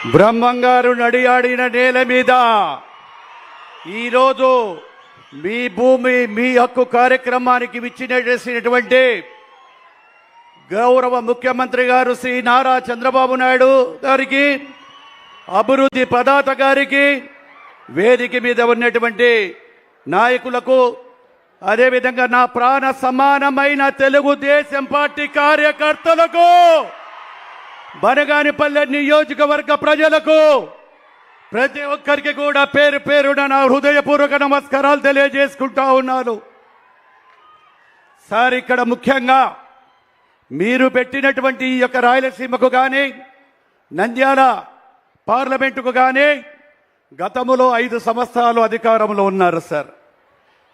బ్రహ్మంగారు నడియాడిన నేల మీద ఈరోజు మీ భూమి మీ హక్కు కార్యక్రమానికి విచ్చినటువంటి గౌరవ ముఖ్యమంత్రి గారు శ్రీ నారా చంద్రబాబు నాయుడు గారికి, అభివృద్ధి ప్రదాత గారికి, వేదిక మీద ఉన్నటువంటి నాయకులకు, అదేవిధంగా నా ప్రాణ సమానమైన తెలుగుదేశం పార్టీ కార్యకర్తలకు, బనగానిపల్లె నియోజకవర్గ ప్రజలకు, ప్రతి ఒక్కరికి కూడా పేరు పేరున నా హృదయపూర్వక నమస్కారాలు తెలియజేసుకుంటా ఉన్నాను. సార్, ఇక్కడ ముఖ్యంగా మీరు పెట్టినటువంటి ఈ యొక్క రాయలసీమకు కానీ, నంద్యాల పార్లమెంటుకు కానీ గతంలో 5 సంవత్సరాలు అధికారంలో ఉన్నారు సార్.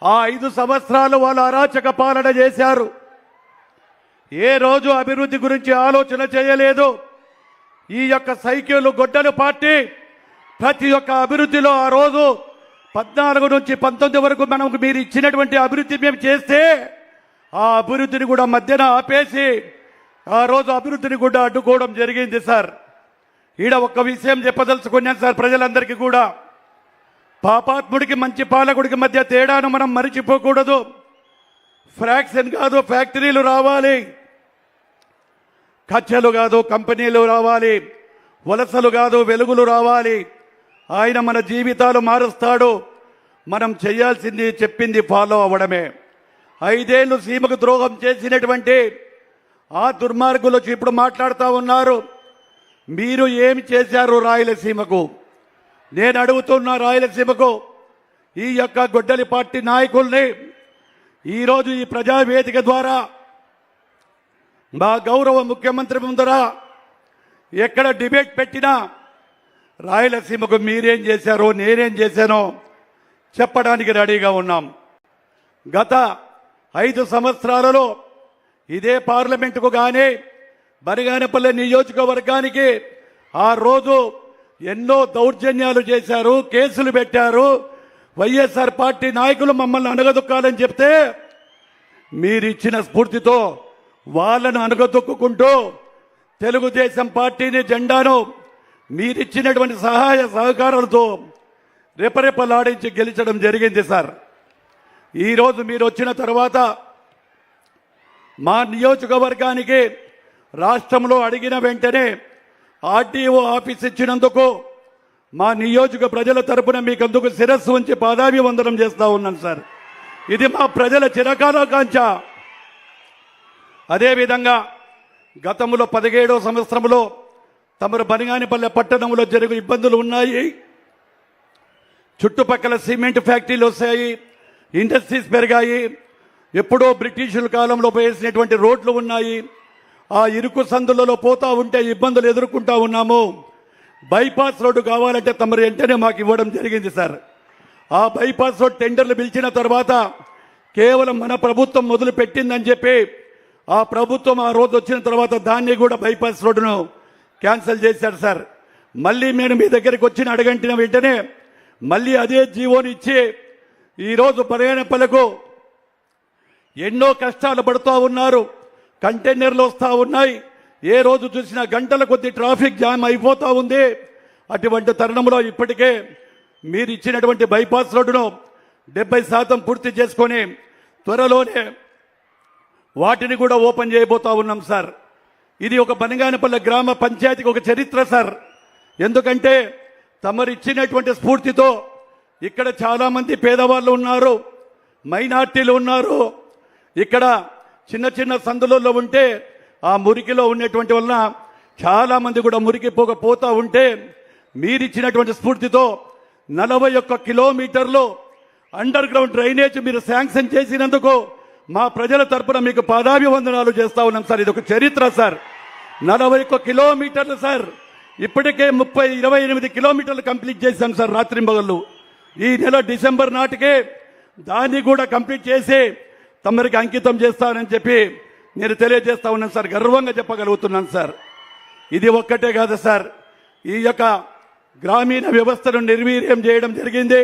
ఆ 5 సంవత్సరాలు వాళ్ళు అరాచక పాలన చేశారు. ఏ రోజు అభివృద్ధి గురించి ఆలోచన చేయలేదు. ఈ యొక్క సైకిల్ గొడ్డలు పార్టీ ప్రతి ఒక్క అభివృద్ధిలో ఆ రోజు 14 నుంచి 19 వరకు మనకు మీరు ఇచ్చినటువంటి అభివృద్ధి మేము చేస్తే ఆ అభివృద్ధిని కూడా మధ్యన ఆపేసి ఆ రోజు అభివృద్ధిని కూడా అడ్డుకోవడం జరిగింది సార్. ఈడ ఒక్క విషయం చెప్పదలుచుకున్నాను సార్ ప్రజలందరికీ కూడా. పాపాత్ముడికి మంచి పాలకుడికి మధ్య తేడాను మనం మరిచిపోకూడదు. ఫ్రాక్షన్ కాదు ఫ్యాక్టరీలు రావాలి, కచ్చలు కాదు కంపెనీలు రావాలి, వలసలు కాదు వెలుగులు రావాలి. ఆయన మన జీవితాలు మారుస్తాడు. మనం చేయాల్సింది చెప్పింది ఫాలో అవ్వడమే. 5 ఏళ్ళు సీమకు ద్రోహం చేసినటువంటి ఆ దుర్మార్గులు ఇప్పుడు మాట్లాడుతూ ఉన్నారు. మీరు ఏమి చేశారు రాయలసీమకు? నేను అడుగుతున్న రాయలసీమకు ఈ యొక్క గొడ్డలి పార్టీ నాయకుల్ని ఈరోజు ఈ ప్రజావేదిక ద్వారా మా గౌరవ ముఖ్యమంత్రి ముందర ఎక్కడ డిబేట్ పెట్టినా రాయలసీమకు మీరేం చేశారో నేనేం చేశానో చెప్పడానికి రెడీగా ఉన్నాం. గత 5 సంవత్సరాలలో ఇదే పార్లమెంటుకు కానీ బనగానపల్లె నియోజకవర్గానికి ఆ రోజు ఎన్నో దౌర్జన్యాలు చేశారు, కేసులు పెట్టారు. వైఎస్ఆర్ పార్టీ నాయకులు మమ్మల్ని అనగదొక్కాలని చెప్తే మీరిచ్చిన స్ఫూర్తితో వాళ్ళను అనగదొక్కుంటూ తెలుగుదేశం పార్టీని జెండాను మీరిచ్చినటువంటి సహాయ సహకారాలతో రెపరెపలాడించి గెలిచడం జరిగింది సార్. ఈరోజు మీరు వచ్చిన తర్వాత మా నియోజకవర్గానికి రాష్ట్రంలో అడిగిన వెంటనే ఆర్టీఓ ఆఫీస్ ఇచ్చినందుకు మా నియోజక ప్రజల తరపున మీకందుకు శిరస్సు ఉంచి పాదాభివందనం చేస్తూ ఉన్నాను సార్. ఇది మా ప్రజల చిరకాల కాంక్ష. అదేవిధంగా గతంలో 17వ సంవత్సరంలో తమరు బనగానిపల్లె పట్టణంలో జరిగే ఇబ్బందులు ఉన్నాయి. చుట్టుపక్కల సిమెంట్ ఫ్యాక్టరీలు వస్తాయి, ఇండస్ట్రీస్ పెరిగాయి. ఎప్పుడో బ్రిటిషుల కాలంలో వేసినటువంటి రోడ్లు ఉన్నాయి. ఆ ఇరుకు సందులలో పోతా ఉంటే ఇబ్బందులు ఎదుర్కొంటా ఉన్నాము. బైపాస్ రోడ్డు కావాలంటే తమరు వెంటనే మాకు ఇవ్వడం జరిగింది సార్. ఆ బైపాస్ రోడ్ టెండర్లు పిలిచిన తర్వాత కేవలం మన ప్రభుత్వం మొదలు పెట్టిందని చెప్పి ఆ ప్రభుత్వం ఆ రోజు వచ్చిన తర్వాత దాన్ని కూడా బైపాస్ రోడ్డును క్యాన్సిల్ చేశారు సార్. మళ్ళీ నేను మీ దగ్గరికి వచ్చిన అడగంటిన వెంటనే మళ్ళీ అదే జీవోని ఇచ్చి ఈరోజు బనగానపల్లెకు ఎన్నో కష్టాలు పడుతూ ఉన్నారు. కంటైనర్లు వస్తూ ఉన్నాయి. ఏ రోజు చూసినా గంటల కొద్ది ట్రాఫిక్ జామ్ అయిపోతూ ఉంది. అటువంటి తరుణంలో ఇప్పటికే మీరు ఇచ్చినటువంటి బైపాస్ రోడ్డును 70% పూర్తి చేసుకొని త్వరలోనే వాటిని కూడా ఓపెన్ చేయబోతా ఉన్నాం సార్. ఇది ఒక బనగానపల్లె గ్రామ పంచాయతీకి ఒక చరిత్ర సార్. ఎందుకంటే తమరిచ్చినటువంటి స్ఫూర్తితో ఇక్కడ చాలామంది పేదవాళ్ళు ఉన్నారు, మైనార్టీలు ఉన్నారు. ఇక్కడ చిన్న చిన్న సందులలో ఉంటే ఆ మురికిలో ఉన్నటువంటి వలన చాలామంది కూడా మురికి పోతా ఉంటే మీరిచ్చినటువంటి స్ఫూర్తితో 41 కిలోమీటర్లు అండర్ గ్రౌండ్ డ్రైనేజ్ మీరు శాంక్షన్ చేసినందుకు మా ప్రజల తరపున మీకు పాదాభివందనాలు చేస్తా ఉన్నాం సార్. ఇది ఒక చరిత్ర సార్. 41 కిలోమీటర్లు సార్. ఇప్పటికే 28 కిలోమీటర్లు కంప్లీట్ చేశాం సార్ రాత్రింబగళ్ళు. ఈ నెల డిసెంబర్ నాటికే దాన్ని కూడా కంప్లీట్ చేసి తమరికి అంకితం చేస్తానని చెప్పి నేను తెలియజేస్తా ఉన్నాను సార్. గర్వంగా చెప్పగలుగుతున్నాను సార్. ఇది ఒక్కటే కాదు సార్, ఈ యొక్క గ్రామీణ వ్యవస్థను నిర్వీర్యం చేయడం జరిగింది.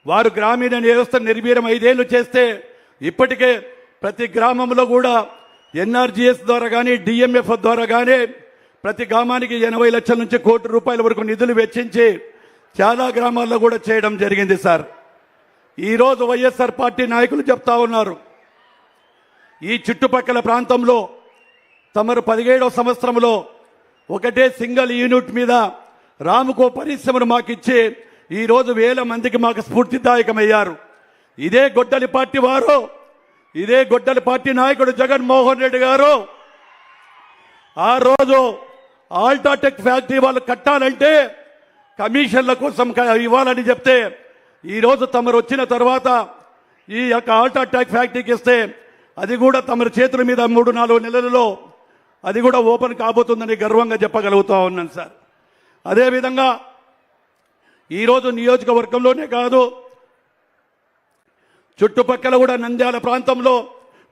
వారు గ్రామీణ వ్యవస్థను నిర్వీర్యం 5 ఏళ్ళు చేస్తే ఇప్పటికే ప్రతి గ్రామంలో కూడా ఎన్ఆర్జీఎస్ ద్వారా కానీ డిఎంఎఫ్ ద్వారా కానీ ప్రతి గ్రామానికి 80 లక్షల నుంచి ₹1 కోటి వరకు నిధులు వెచ్చించి చాలా గ్రామాల్లో కూడా చేయడం జరిగింది సార్. ఈరోజు వైఎస్ఆర్ పార్టీ నాయకులు చెప్తా ఉన్నారు, ఈ చుట్టుపక్కల ప్రాంతంలో తమరు 17వ సంవత్సరంలో ఒకటే సింగిల్ యూనిట్ మీద రాముకో పరిశ్రమను మాకిచ్చి ఈరోజు వేల మందికి మాకు స్ఫూర్తిదాయకమయ్యారు. ఇదే గొడ్డలి పార్టీ వారు, ఇదే గొడ్డలి పార్టీ నాయకుడు జగన్మోహన్ రెడ్డి గారు ఆ రోజు ఆల్ట్రాటెక్ ఫ్యాక్టరీ వాళ్ళు కట్టాలంటే కమిషన్ల కోసం ఇవ్వాలని చెప్తే ఈరోజు తమరు వచ్చిన తర్వాత ఈ యొక్క ఆల్ట్రాటెక్ ఫ్యాక్టరీకి ఇస్తే అది కూడా తమరి చేతుల మీద 3-4 నెలలలో అది కూడా ఓపెన్ కాబోతుందని గర్వంగా చెప్పగలుగుతా ఉన్నాను సార్. అదేవిధంగా ఈరోజు నియోజకవర్గంలోనే కాదు, చుట్టుపక్కల కూడా నంద్యాల ప్రాంతంలో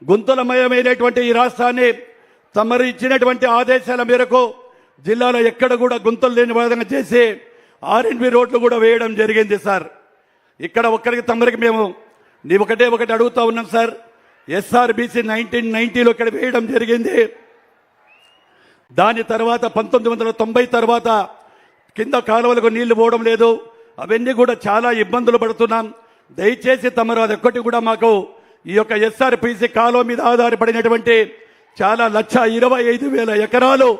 గుంతలమయమైనటువంటి ఈ రాష్ట్రాన్ని తమరు ఇచ్చినటువంటి ఆదేశాల మేరకు జిల్లాలో ఎక్కడ కూడా గుంతలు లేని విధంగా చేసి R&B రోడ్లు కూడా వేయడం జరిగింది సార్. ఇక్కడ ఒక్కరికి తమరికి మేము ఒకటి అడుగుతా ఉన్నాం సార్. SRBC 1990లో ఇక్కడ వేయడం జరిగింది. దాని తర్వాత 1990 తర్వాత కింద కాలువలకు నీళ్లు పోవడం లేదు. అవన్నీ కూడా చాలా ఇబ్బందులు పడుతున్నాం. దయచేసి తమరు అదొక్కటి కూడా మాకు ఈ యొక్క SRBC కాలువ మీద ఆధారపడినటువంటి చాలా 1,25,000 ఎకరాలు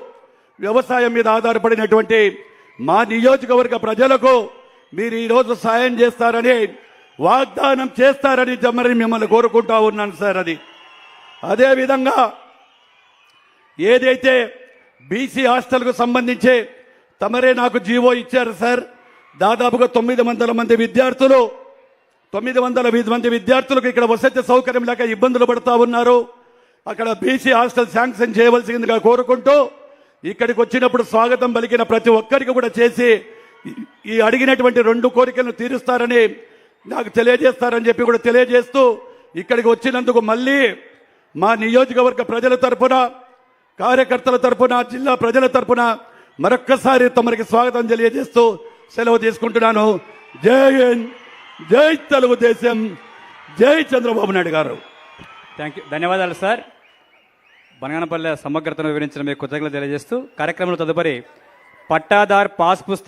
వ్యవసాయం మీద ఆధారపడినటువంటి మా నియోజకవర్గ ప్రజలకు మీరు ఈరోజు సాయం చేస్తారని వాగ్దానం చేస్తారని మరి మిమ్మల్ని కోరుకుంటా ఉన్నాను సార్. అదేవిధంగా ఏదైతే బీసీ హాస్టల్కు సంబంధించి తమరే నాకు జీవో ఇచ్చారు సార్. దాదాపుగా 900 మంది విద్యార్థులు 900 మంది విద్యార్థులకు ఇక్కడ వసతి సౌకర్యం లేక ఇబ్బందులు పడుతూ ఉన్నారు. అక్కడ బీసీ హాస్టల్ శాంక్షన్ చేయవలసిందిగా కోరుకుంటూ ఇక్కడికి వచ్చినప్పుడు స్వాగతం పలికిన ప్రతి ఒక్కరికి కూడా చేసి ఈ అడిగినటువంటి 2 కోరికలను తీరుస్తారని నాకు తెలియజేస్తారని చెప్పి కూడా తెలియజేస్తూ ఇక్కడికి వచ్చినందుకు మళ్ళీ మా నియోజకవర్గ ప్రజల తరపున, కార్యకర్తల తరపున, జిల్లా ప్రజల తరపున మరొక్కసారి తమరికి స్వాగతం తెలియజేస్తూ సెలవు తీసుకుంటున్నాను. జై హింద్, జై తెలుగుదేశం, జై చంద్రబాబు నాయుడు గారు. థ్యాంక్ యూ, ధన్యవాదాలు సార్. బనగానపల్లె సమగ్రతను వివరించిన మీకు కృతజ్ఞతలు తెలియజేస్తూ కార్యక్రమంలో తదుపరి పట్టాదార్ పాస్ పుస్తకం